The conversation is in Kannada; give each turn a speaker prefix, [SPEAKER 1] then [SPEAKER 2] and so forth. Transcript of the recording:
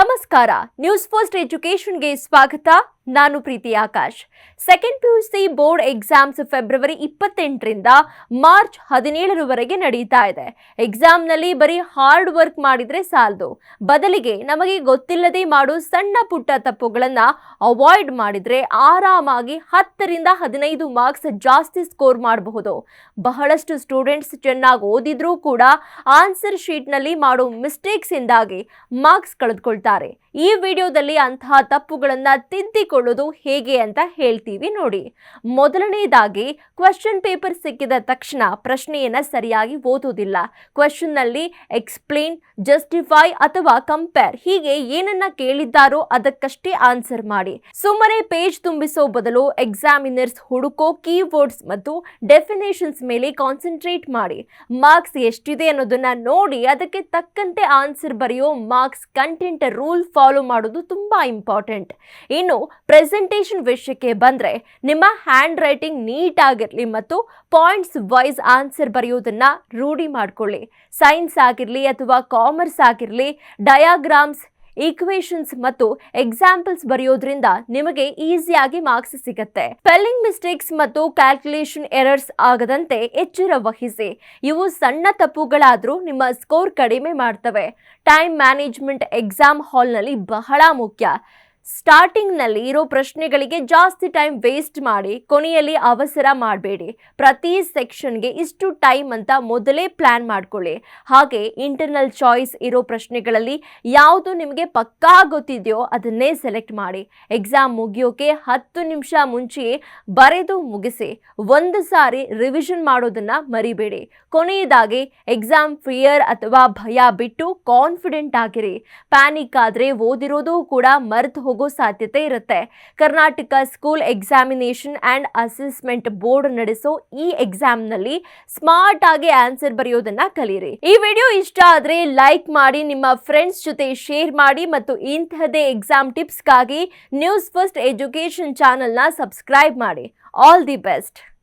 [SPEAKER 1] ನಮಸ್ಕಾರ ನ್ಯೂಸ್ ಫಸ್ಟ್ ಎಜುಕೇಶನ್ಗೆ ಸ್ವಾಗತ. ನಾನು Preethi Akash. Second PUC board exams February 28ರಿಂದ ಮಾರ್ಚ್ 17ರವರೆಗೆ ನಡೀತಾ ಇದೆ. ಎಕ್ಸಾಮ್ನಲ್ಲಿ ಬರೀ ಹಾರ್ಡ್ ವರ್ಕ್ ಮಾಡಿದ್ರೆ ಸಾಲದು, ಬದಲಿಗೆ ನಮಗೆ ಗೊತ್ತಿಲ್ಲದೆ ಮಾಡೋ ಸಣ್ಣ ಪುಟ್ಟ ತಪ್ಪುಗಳನ್ನ ಅವಾಯ್ಡ್ ಮಾಡಿದ್ರೆ ಆರಾಮಾಗಿ 10ರಿಂದ 15 ಮಾರ್ಕ್ಸ್ ಜಾಸ್ತಿ ಸ್ಕೋರ್ ಮಾಡಬಹುದು. ಬಹಳಷ್ಟು ಸ್ಟೂಡೆಂಟ್ಸ್ ಚೆನ್ನಾಗಿ ಓದಿದ್ರೂ ಕೂಡ ಆನ್ಸರ್ ಶೀಟ್ನಲ್ಲಿ ಮಾಡೋ ಮಿಸ್ಟೇಕ್ಸ್ ಇಂದಾಗಿ ಮಾರ್ಕ್ಸ್ ಕಳೆದುಕೊಳ್ತಾರೆ. ಈ ವಿಡಿಯೋದಲ್ಲಿ ಅಂತಹ ತಪ್ಪುಗಳನ್ನ ತಿದ್ದಿಕೊಳ್ಳೋದು ಹೇಗೆ ಅಂತ ಹೇಳ್ತೀವಿ ನೋಡಿ. ಮೊದಲನೇದಾಗಿ ಕ್ವೆಶ್ಚನ್ ಪೇಪರ್ ಸಿಕ್ಕಿದ ತಕ್ಷಣ ಪ್ರಶ್ನೆಯನ್ನ ಸರಿಯಾಗಿ ಓದೋದಿಲ್ಲ. ಕ್ವೆಶ್ಚನ್ ನಲ್ಲಿ ಎಕ್ಸ್ಪ್ಲೇನ್, ಜಸ್ಟಿಫೈ ಅಥವಾ ಕಂಪೇರ್ ಹೀಗೆ ಏನನ್ನ ಕೇಳಿದ್ದಾರೋ ಅದಕ್ಕಷ್ಟೇ ಆನ್ಸರ್ ಮಾಡಿ. ಸುಮ್ಮನೆ ಪೇಜ್ ತುಂಬಿಸೋ ಬದಲು ಎಕ್ಸಾಮಿನರ್ಸ್ ಹುಡುಕೋ ಕೀವರ್ಡ್ಸ್ ಮತ್ತು ಡೆಫಿನೇಷನ್ಸ್ ಮೇಲೆ ಕಾನ್ಸಂಟ್ರೇಟ್ ಮಾಡಿ. ಮಾರ್ಕ್ಸ್ ಎಷ್ಟಿದೆ ಅನ್ನೋದನ್ನ ನೋಡಿ ಅದಕ್ಕೆ ತಕ್ಕಂತೆ ಆನ್ಸರ್ ಬರೆಯೋ ಮಾರ್ಕ್ಸ್ ಕಂಟೆಂಟ್ ರೂಲ್ ಫಾಲೋ ಮಾಡೋದು ತುಂಬಾ ಇಂಪಾರ್ಟೆಂಟ್. ಇನ್ನು ಪ್ರೆಸೆಂಟೇಷನ್ ವಿಷಯಕ್ಕೆ ಬಂದ್ರೆ ನಿಮ್ಮ ಹ್ಯಾಂಡ್ ರೈಟಿಂಗ್ ನೀಟ್ ಆಗಿರ್ಲಿ ಮತ್ತು ಪಾಯಿಂಟ್ಸ್ ವೈಸ್ ಆನ್ಸರ್ ಬರೆಯೋದನ್ನ ರೂಢಿ ಮಾಡ್ಕೊಳ್ಳಿ. ಸೈನ್ಸ್ ಆಗಿರ್ಲಿ ಅಥವಾ ಕಾಮರ್ಸ್ ಆಗಿರ್ಲಿ, ಡಯಾಗ್ರಾಮ್ಸ್, ಈಕ್ವೇಷನ್ಸ್ ಮತ್ತು ಎಕ್ಸಾಂಪಲ್ಸ್ ಬರೆಯೋದ್ರಿಂದ ನಿಮಗೆ ಈಸಿಯಾಗಿ ಮಾರ್ಕ್ಸ್ ಸಿಗುತ್ತೆ. ಸ್ಪೆಲ್ಲಿಂಗ್ ಮಿಸ್ಟೇಕ್ಸ್ ಮತ್ತು ಕ್ಯಾಲ್ಕುಲೇಷನ್ ಎರರ್ಸ್ ಆಗದಂತೆ ಎಚ್ಚರ ವಹಿಸಿ. ಇವು ಸಣ್ಣ ತಪ್ಪುಗಳಾದ್ರೂ ನಿಮ್ಮ ಸ್ಕೋರ್ ಕಡಿಮೆ ಮಾಡ್ತವೆ. ಟೈಮ್ ಮ್ಯಾನೇಜ್ಮೆಂಟ್ ಎಕ್ಸಾಮ್ ಹಾಲ್ನಲ್ಲಿ ಬಹಳ ಮುಖ್ಯ. ಸ್ಟಾರ್ಟಿಂಗ್ನಲ್ಲಿ ಇರೋ ಪ್ರಶ್ನೆಗಳಿಗೆ ಜಾಸ್ತಿ ಟೈಮ್ ವೇಸ್ಟ್ ಮಾಡಿ ಕೊನೆಯಲ್ಲಿ ಅವಸರ ಮಾಡಬೇಡಿ. ಪ್ರತಿ ಸೆಕ್ಷನ್ಗೆ ಇಷ್ಟು ಟೈಮ್ ಅಂತ ಮೊದಲೇ ಪ್ಲಾನ್ ಮಾಡ್ಕೊಳ್ಳಿ. ಹಾಗೆ ಇಂಟರ್ನಲ್ ಚಾಯ್ಸ್ ಇರೋ ಪ್ರಶ್ನೆಗಳಲ್ಲಿ ಯಾವುದು ನಿಮಗೆ ಪಕ್ಕಾ ಗೊತ್ತಿದೆಯೋ ಅದನ್ನೇ ಸೆಲೆಕ್ಟ್ ಮಾಡಿ. ಎಕ್ಸಾಮ್ ಮುಗಿಯೋಕೆ 10 ನಿಮಿಷ ಮುಂಚೆಯೇ ಬರೆದು ಮುಗಿಸಿ. ಒಂದು ಸಾರಿ ರಿವಿಷನ್ ಮಾಡೋದನ್ನ ಮರಿಬೇಡಿ. ಕೊನೆಯದಾಗಿ ಎಕ್ಸಾಮ್ ಫಿಯರ್ ಅಥವಾ ಭಯ ಬಿಟ್ಟು ಕಾನ್ಫಿಡೆಂಟ್ ಆಗಿರಿ. ಪ್ಯಾನಿಕ್ ಆದ್ರೆ ಓದಿರೋದು ಕೂಡ ಮರೆತು ಹೋಗೋ ಸಾಧ್ಯತೆ ಇರುತ್ತೆ. Karnataka school examination and assessment board ನಡೆಸೋ ಈ ಎಕ್ಸಾಮ್ ನಲ್ಲಿ ಸ್ಮಾರ್ಟ್ ಆಗಿ ಆನ್ಸರ್ ಬರೆಯೋದನ್ನ ಕಲಿಯಿರಿ. ಈ ವಿಡಿಯೋ ಇಷ್ಟ ಆದ್ರೆ ಲೈಕ್ ಮಾಡಿ, ನಿಮ್ಮ ಫ್ರೆಂಡ್ಸ್ ಜೊತೆ ಶೇರ್ ಮಾಡಿ ಮತ್ತು ಇಂತಹದೇ ಎಕ್ಸಾಮ್ ಟಿಪ್ಸ್ಗಾಗಿ ನ್ಯೂಸ್ ಫಸ್ಟ್ ಎಜುಕೇಶನ್ ಚಾನೆಲ್ನ ಸಬ್ಸ್ಕ್ರೈಬ್ ಮಾಡಿ. All the best.